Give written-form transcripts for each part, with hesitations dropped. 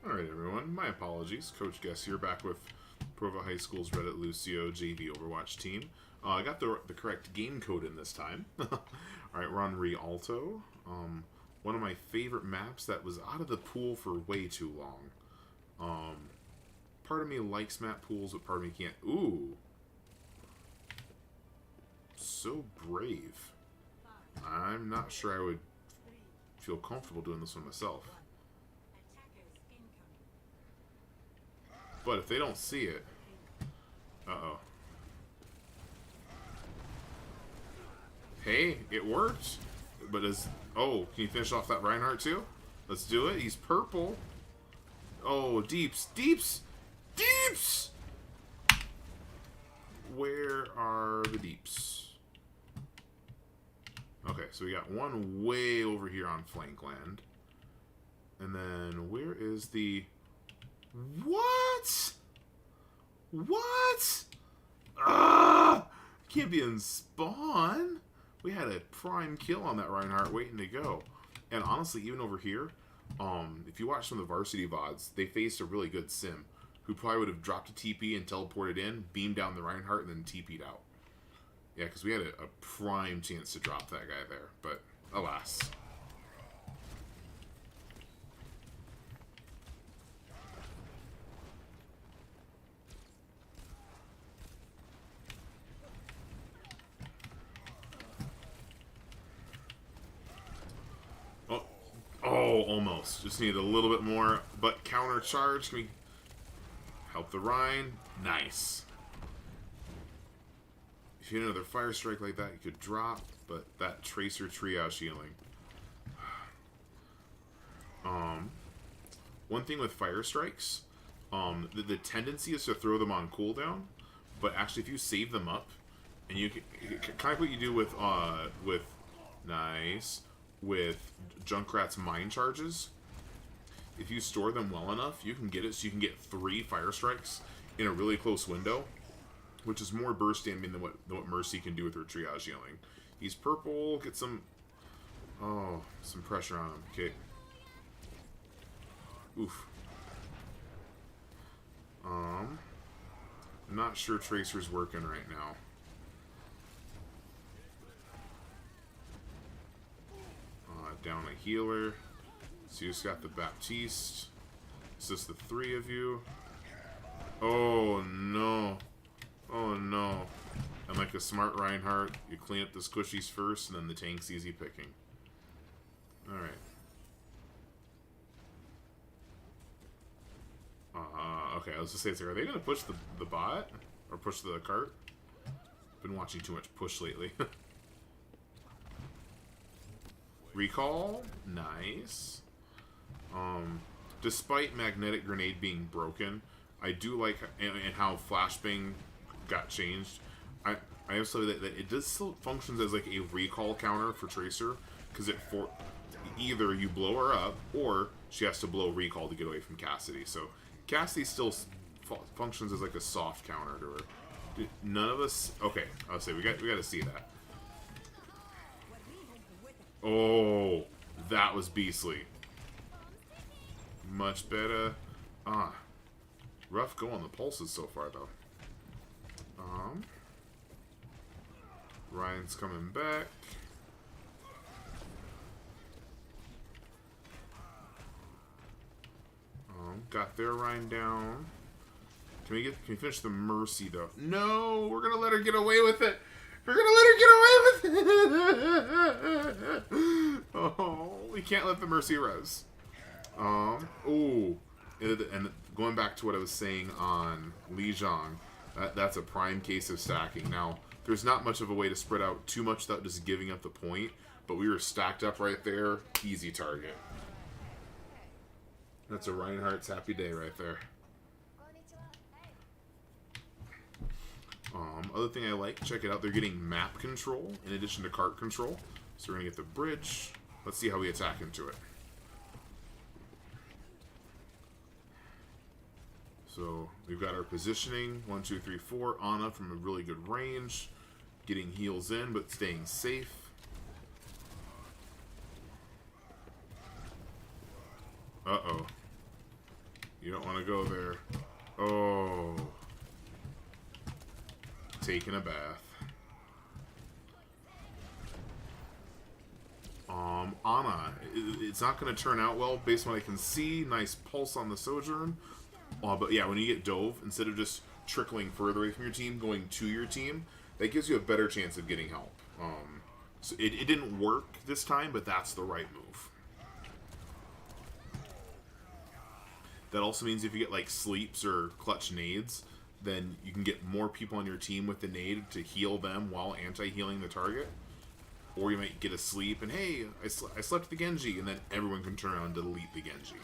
Alright everyone, my apologies. Coach Guess here, back with Provo High School's Reddit Lucio JV Overwatch team. I got the correct game code in this time. Alright, we're on Rialto. One of my favorite maps that was out of the pool for way too long. Part of me likes map pools, but part of me can't. Ooh. So brave. I'm not sure I would feel comfortable doing this one myself. But if they don't see it... Uh-oh. Hey, it worked. But is... Oh, can you finish off that Reinhardt too? Let's do it. He's purple. Oh, deeps. Deeps! Deeps! Where are the deeps? Okay, so we got one way over here on flankland. And then where is the... What? What? Can't be in spawn. We had a prime kill on that Reinhardt waiting to go. And honestly, even over here, if you watch some of the varsity VODs, they faced a really good sim who probably would have dropped a TP and teleported in, beamed down the Reinhardt, and then TP'd out. Yeah, because we had a prime chance to drop that guy there, but alas. Oh, almost. Just need a little bit more, but counter charge. Can we help the Rhine? Nice. If you had another fire strike like that, you could drop, but that Tracer triage healing. One thing with fire strikes, the tendency is to throw them on cooldown, but actually if you save them up, and you can, kind of what you do with nice, with Junkrat's mine charges, if you store them well enough, you can get it so you can get 3 fire strikes in a really close window, which is more burst damage than what Mercy can do with her triage healing. He's purple, get some... Oh, some pressure on him. Okay. Oof. I'm not sure Tracer's working right now. Down a healer. So you just got the Baptiste. It's just the 3 of you. Oh no. Oh no. And like a smart Reinhardt, you clean up the squishies first, and then the tank's easy picking. Alright. Okay, I was just saying, are they going to push the bot? Or push the cart? Been watching too much push lately. Recall? Nice. Despite Magnetic Grenade being broken, I do like and how Flashbang got changed. I also that it does still functions as like a recall counter for Tracer, because either you blow her up or she has to blow recall to get away from Cassidy. So Cassidy still functions as like a soft counter to her. Dude, none of us. Okay, I'll say we got to see that. Oh, that was beastly. Much better. Rough go on the pulses so far, though. Ryan's coming back. Got their Ryan down. Can we finish the Mercy, though? No, we're gonna let her get away with it. We're gonna let her get away with it! Oh, we can't let the Mercy res. Ooh. And going back to what I was saying on Lijiang, that's a prime case of stacking. Now, there's not much of a way to spread out too much without just giving up the point, but we were stacked up right there. Easy target. That's a Reinhardt's happy day right there. Other thing I like, check it out, they're getting map control in addition to cart control. So we're going to get the bridge. Let's see how we attack into it. So we've got our positioning, 1, 2, 3, 4. Ana from a really good range. Getting heals in, but staying safe. Uh-oh. to go there. Oh. Taking a bath. Ana. It's not going to turn out well based on what I can see. Nice pulse on the Sojourn. But yeah, when you get Dove, instead of just trickling further away from your team, going to your team, that gives you a better chance of getting help. So it didn't work this time, but that's the right move. That also means if you get like sleeps or clutch nades, then you can get more people on your team with the nade to heal them while anti-healing the target. Or you might get a sleep and, hey, I slept the Genji, and then everyone can turn around and delete the Genji.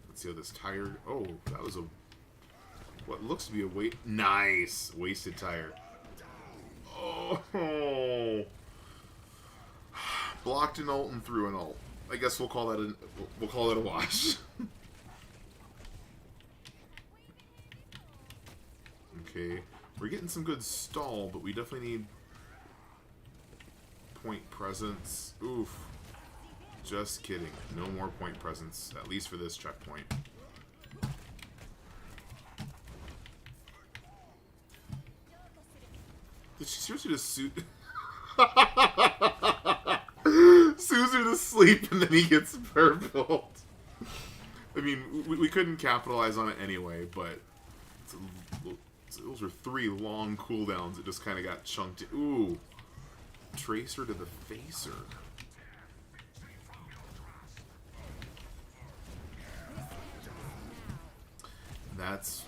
Let's see how this tire... Oh, that was a... What looks to be a Nice! Wasted tire. Oh! Blocked an ult and threw an ult. I guess we'll call that we'll call it a wash. Okay, we're getting some good stall, but we definitely need point presence. Oof. Just kidding. No more point presence, at least for this checkpoint. Did she seriously just Suzu to sleep and then he gets purpled? I mean, we couldn't capitalize on it anyway, but those were 3 long cooldowns that just kind of got chunked in. Ooh. Tracer to the facer. That's...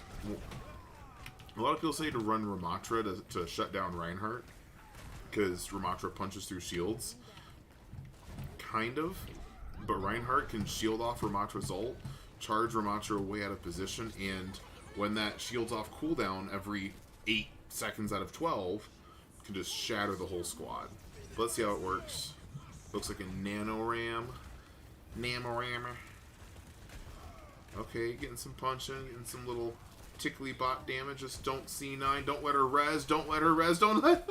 A lot of people say to run Ramatra to shut down Reinhardt, because Ramatra punches through shields. Kind of. But Reinhardt can shield off Ramatra's ult, charge Ramatra way out of position, and when that shields off cooldown every 8 seconds out of 12, can just shatter the whole squad. Let's see how it works. Looks like a nano-ram. Namo-rammer. Okay, getting some punching, getting some little tickly bot damage. Just don't C9. Don't let her res. Don't let her res. Don't let...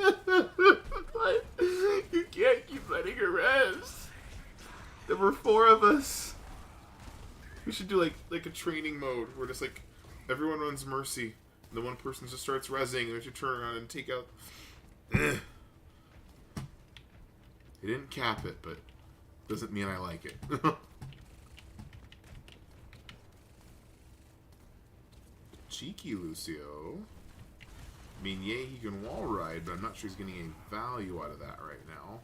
You can't keep letting her res. There were 4 of us. We should do like a training mode where just like everyone runs Mercy. And the one person just starts resing and we have to turn around and take out... They didn't cap it, but doesn't mean I like it. Cheeky Lucio. I mean, yay, he can wall ride, but I'm not sure he's getting any value out of that right now.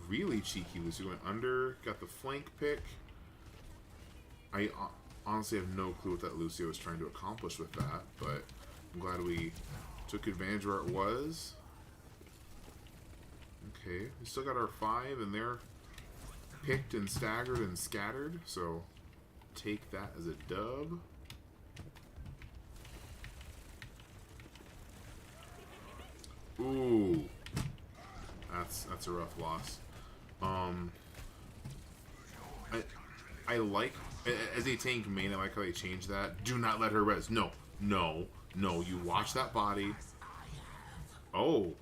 Really cheeky Lucio went under, got the flank pick. I honestly have no clue what that Lucio was trying to accomplish with that, but I'm glad we took advantage where it was. Okay, we still got our 5, and they're picked and staggered and scattered, so take that as a dub. Ooh, that's a rough loss. I like, as a tank main, I like how they changed that. Do not let her res. No, no, no. You watch that body. Oh.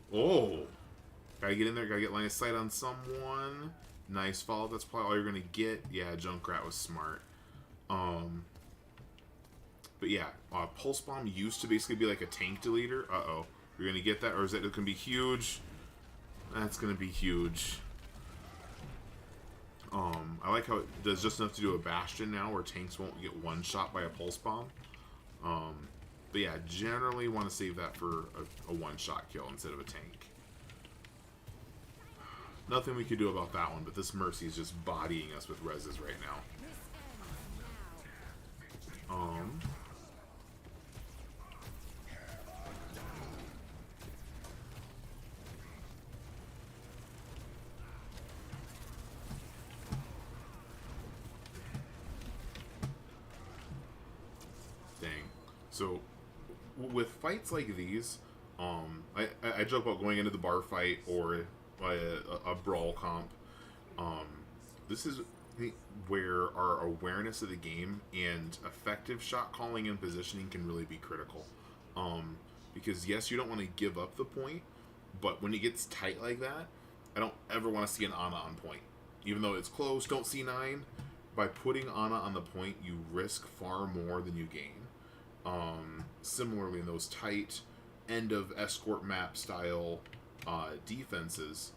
Gotta get in there, gotta get line of sight on someone. Nice follow, that's probably all you're gonna get. Yeah, Junkrat was smart. But yeah, Pulse Bomb used to basically be like a tank deleter. Uh-oh. You're gonna get that, or is that gonna be huge? That's gonna be huge. I like how it does just enough to do a Bastion now, where tanks won't get one shot by a Pulse Bomb. But yeah, generally want to save that for a one-shot kill instead of a tank. Nothing we could do about that one, but this Mercy is just bodying us with reses right now. Dang. So, with fights like these, I joke about going into the bar fight or a brawl comp. This is where our awareness of the game and effective shot calling and positioning can really be critical. Because yes, you don't want to give up the point, but when it gets tight like that, I don't ever want to see an Ana on point. Even though it's close, don't C9. by putting Ana on the point, you risk far more than you gain. Similarly, in those tight end of escort map style defenses,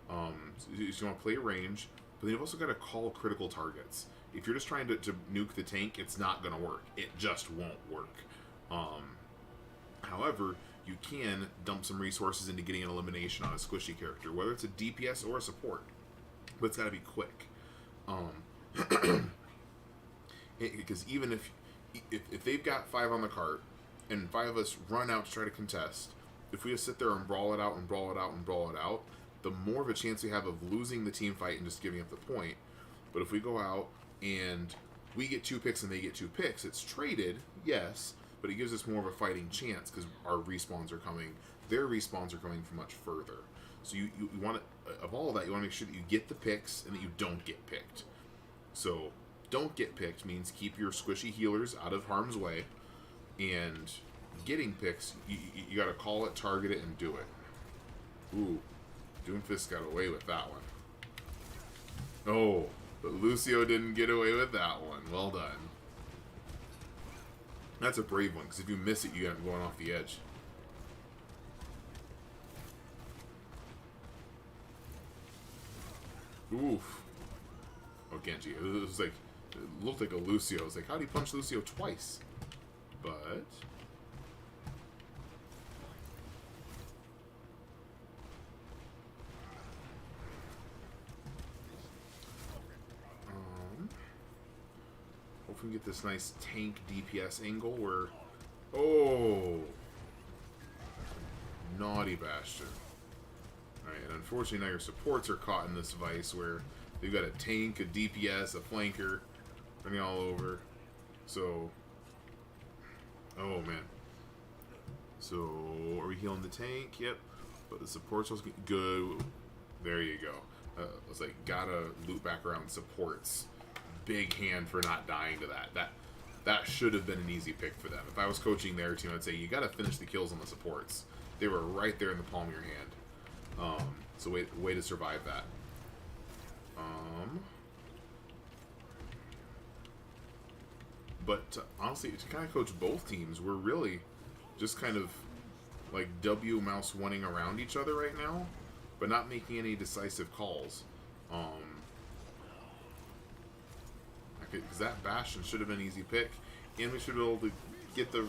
so you want to play range, but then you've also got to call critical targets. If you're just trying to nuke the tank, it's not going to work. It just won't work. However, you can dump some resources into getting an elimination on a squishy character, whether it's a DPS or a support. But it's got to be quick. Because even if they've got 5 on the cart, and 5 of us run out to try to contest, if we just sit there and brawl it out and brawl it out and brawl it out, the more of a chance we have of losing the team fight and just giving up the point. But if we go out and we get 2 picks and they get 2 picks, it's traded, yes, but it gives us more of a fighting chance because our respawns are coming. Their respawns are coming from much further. So you want to, of all of that, you want to make sure that you get the picks and that you don't get picked. So don't get picked means keep your squishy healers out of harm's way, and getting picks, you got to call it, target it, and do it. Ooh, Doomfist got away with that one. Oh, but Lucio didn't get away with that one. Well done. That's a brave one, because if you miss it, you end up going off the edge. Oof. Oh, Genji. It was like, it looked like a Lucio. I was like, how do you punch Lucio twice? But hopefully we get this nice tank DPS angle where, oh, naughty Bastion. Alright, and unfortunately now your supports are caught in this vice where they've got a tank, a DPS, a flanker running all over. So, oh man. So, are we healing the tank? Yep. But the supports was good. There you go. I was like, gotta loop back around supports. Big hand for not dying to that. That should have been an easy pick for them. If I was coaching their team, I'd say, you gotta finish the kills on the supports. They were right there in the palm of your hand. So way to survive that. But honestly, to kind of coach both teams, we're really just kind of like W mouse one-ing around each other right now, but not making any decisive calls. Because that Bastion should have been an easy pick, and we should be able to get to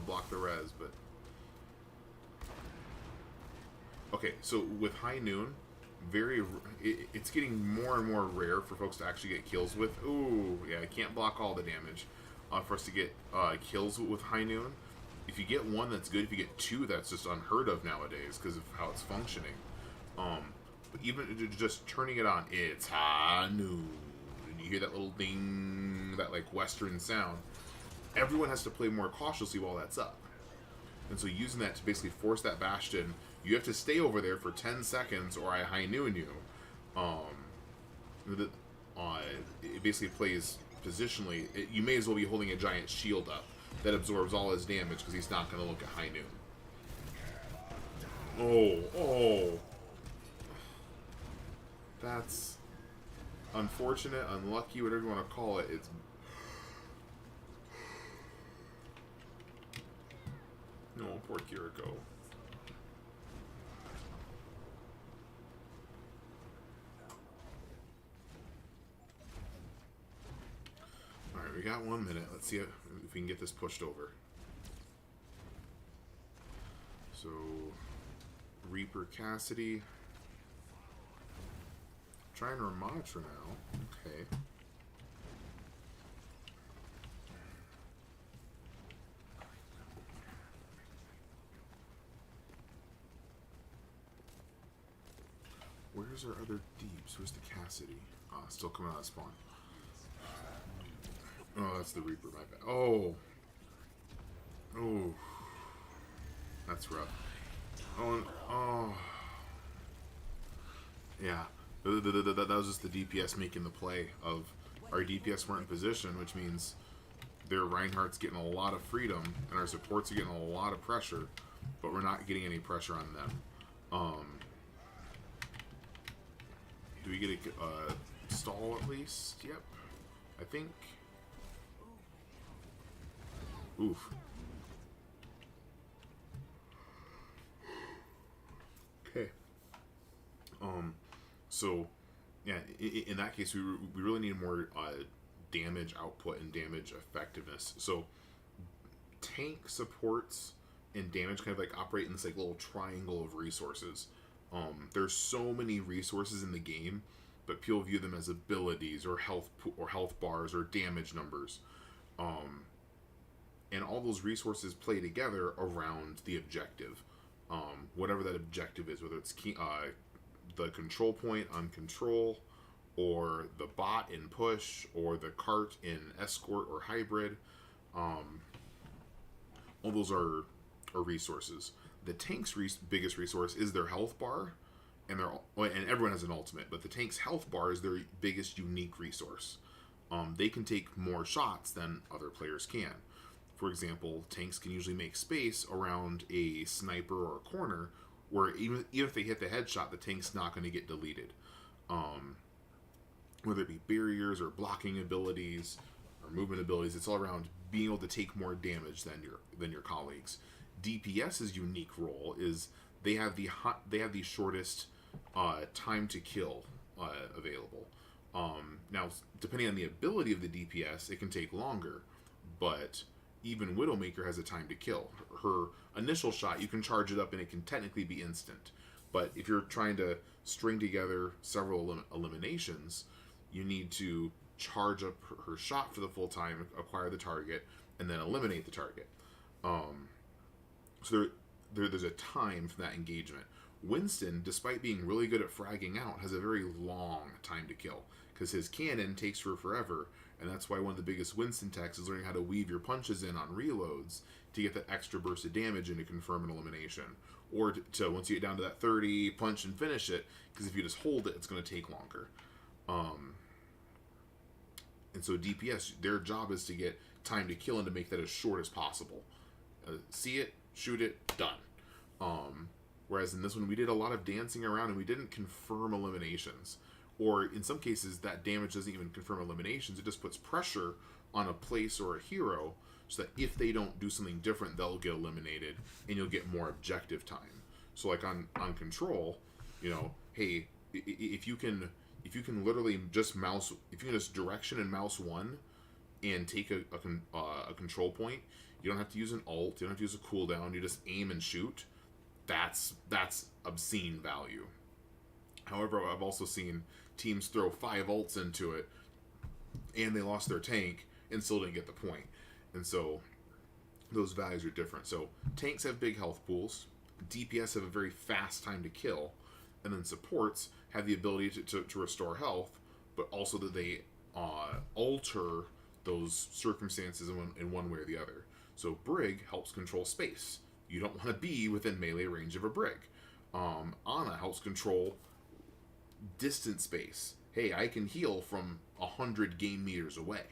block the res, but okay. So with High Noon, it's getting more and more rare for folks to actually get kills with. Ooh, yeah, I can't block all the damage. For us to get kills with High Noon, if you get 1, that's good. If you get 2, that's just unheard of nowadays because of how it's functioning. But even just turning it on, it's High Noon. You hear that little ding, that like Western sound. Everyone has to play more cautiously while that's up. And so using that to basically force that Bastion, you have to stay over there for 10 seconds or I High Noon you. It basically plays positionally. You may as well be holding a giant shield up that absorbs all his damage because he's not going to look at High Noon. Oh. That's unfortunate, unlucky, whatever you want to call it. It's no, poor Kiriko. Alright, we got 1 minute. Let's see if we can get this pushed over. So, Reaper Cassidy. Trying Ramatra now. Okay. Where's our other deeps? Where's the Cassidy? Still coming out of spawn. Oh, that's the Reaper, my bad. Oh. That's rough. Oh. Yeah. That was just the DPS making the play of our DPS weren't in position, which means their Reinhardt's getting a lot of freedom and our supports are getting a lot of pressure, but we're not getting any pressure on them. Do we get a stall at least. Yep. I think. Oof. Okay. So, yeah, in that case, we really need more damage output and damage effectiveness. So, tank supports and damage kind of like operate in this like little triangle of resources. There's so many resources in the game, but people view them as abilities or health bars or damage numbers. And all those resources play together around the objective. Whatever that objective is, whether it's the control point on control, or the bot in push, or the cart in escort or hybrid. All those are resources. The tank's biggest resource is their health bar, and everyone has an ultimate, but the tank's health bar is their biggest unique resource. They can take more shots than other players can. For example, tanks can usually make space around a sniper or a corner, where even if they hit the headshot, the tank's not going to get deleted. Whether it be barriers or blocking abilities or movement abilities, it's all around being able to take more damage than your colleagues. DPS's unique role is they have the shortest time to kill available. Now, depending on the ability of the DPS, it can take longer, but even Widowmaker has a time to kill. Her initial shot, you can charge it up and it can technically be instant. But if you're trying to string together several eliminations, you need to charge up her shot for the full time, acquire the target, and then eliminate the target. So there's a time for that engagement. Winston, despite being really good at fragging out, has a very long time to kill, because his cannon takes her forever, and that's why one of the biggest Winston techs is learning how to weave your punches in on reloads to get that extra burst of damage and to confirm an elimination. Or to once you get down to that 30, punch and finish it, because if you just hold it, it's going to take longer. And so DPS, their job is to get time to kill and to make that as short as possible. See it, shoot it, done. Whereas in this one, we did a lot of dancing around and we didn't confirm eliminations. Or in some cases, that damage doesn't even confirm eliminations. It just puts pressure on a place or a hero so that if they don't do something different, they'll get eliminated and you'll get more objective time. So like on control, hey, if you can literally just direction and mouse one and take a control point, you don't have to use an ult, you don't have to use a cooldown, you just aim and shoot. That's obscene value. However, I've also seen teams throw 5 ults into it and they lost their tank and still didn't get the point. And so those values are different. So tanks have big health pools, DPS have a very fast time to kill, and then supports have the ability to restore health, but also that they alter those circumstances in one way or the other. So Brig helps control space. You don't want to be within melee range of a Brig. Ana helps control distance space. Hey, I can heal from 100 game meters away,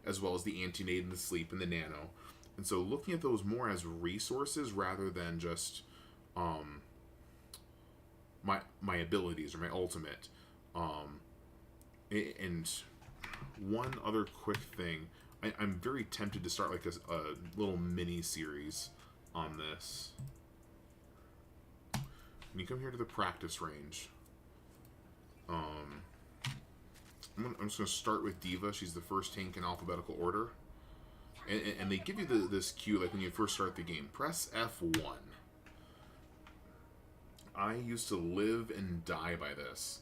as well as the anti-nade and the sleep and the nano. And so looking at those more as resources rather than just my abilities or my ultimate. And one other quick thing, I'm very tempted to start like a little mini series on this. When you come here to the practice range, I'm just going to start with Diva. She's the first tank in alphabetical order. And they give you this cue like when you first start the game. Press F1. I used to live and die by this.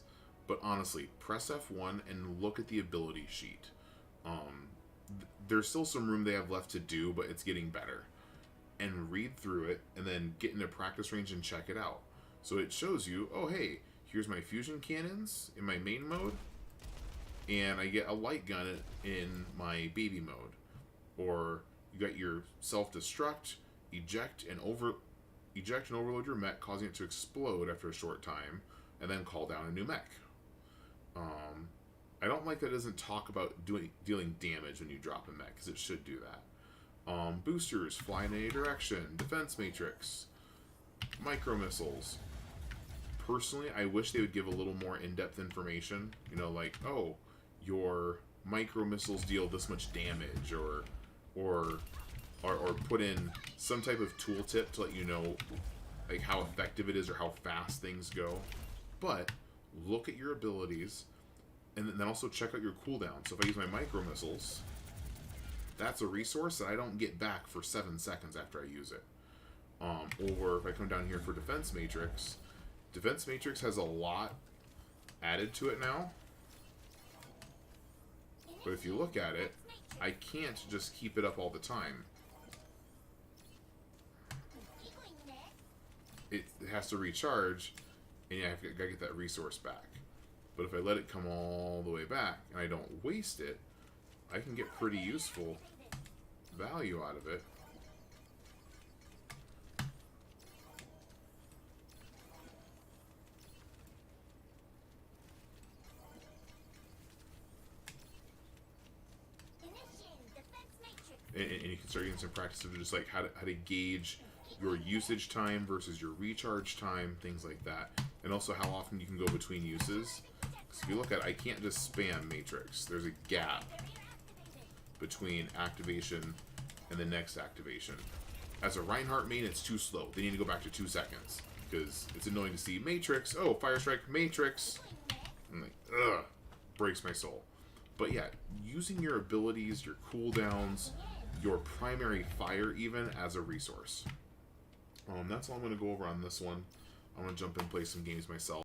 But honestly, press F1 and look at the ability sheet. There's still some room they have left to do, but it's getting better. And read through it, and then get into practice range and check it out. So it shows you, oh hey, here's my fusion cannons in my main mode, and I get a light gun in my baby mode. Or you got your self-destruct, eject and overload your mech, causing it to explode after a short time, and then call down a new mech. I don't like that it doesn't talk about dealing damage when you drop a mech, because it should do that. Boosters, fly in any direction, defense matrix, micro missiles, personally, I wish they would give a little more in-depth information. You know, like, oh, your micro missiles deal this much damage, or put in some type of tooltip to let you know like how effective it is or how fast things go. But look at your abilities, and then also check out your cooldown. So if I use my micro missiles, that's a resource that I don't get back for 7 seconds after I use it. Or if I come down here for Defense Matrix has a lot added to it now. But if you look at it, I can't just keep it up all the time. It has to recharge, and yeah, I gotta get that resource back. But if I let it come all the way back, and I don't waste it, I can get pretty useful value out of it. And you can start getting some practice of just like how to gauge your usage time versus your recharge time, things like that. And also how often you can go between uses. Because if you look at it, I can't just spam Matrix. There's a gap between activation and the next activation. As a Reinhardt main, it's too slow. They need to go back to 2 seconds. Because it's annoying to see Matrix. Oh, Fire Strike, Matrix. I'm like, ugh. Breaks my soul. But yeah, using your abilities, your cooldowns, your primary fire even as a resource. That's all I'm going to go over on this one. I'm going to jump in and play some games myself.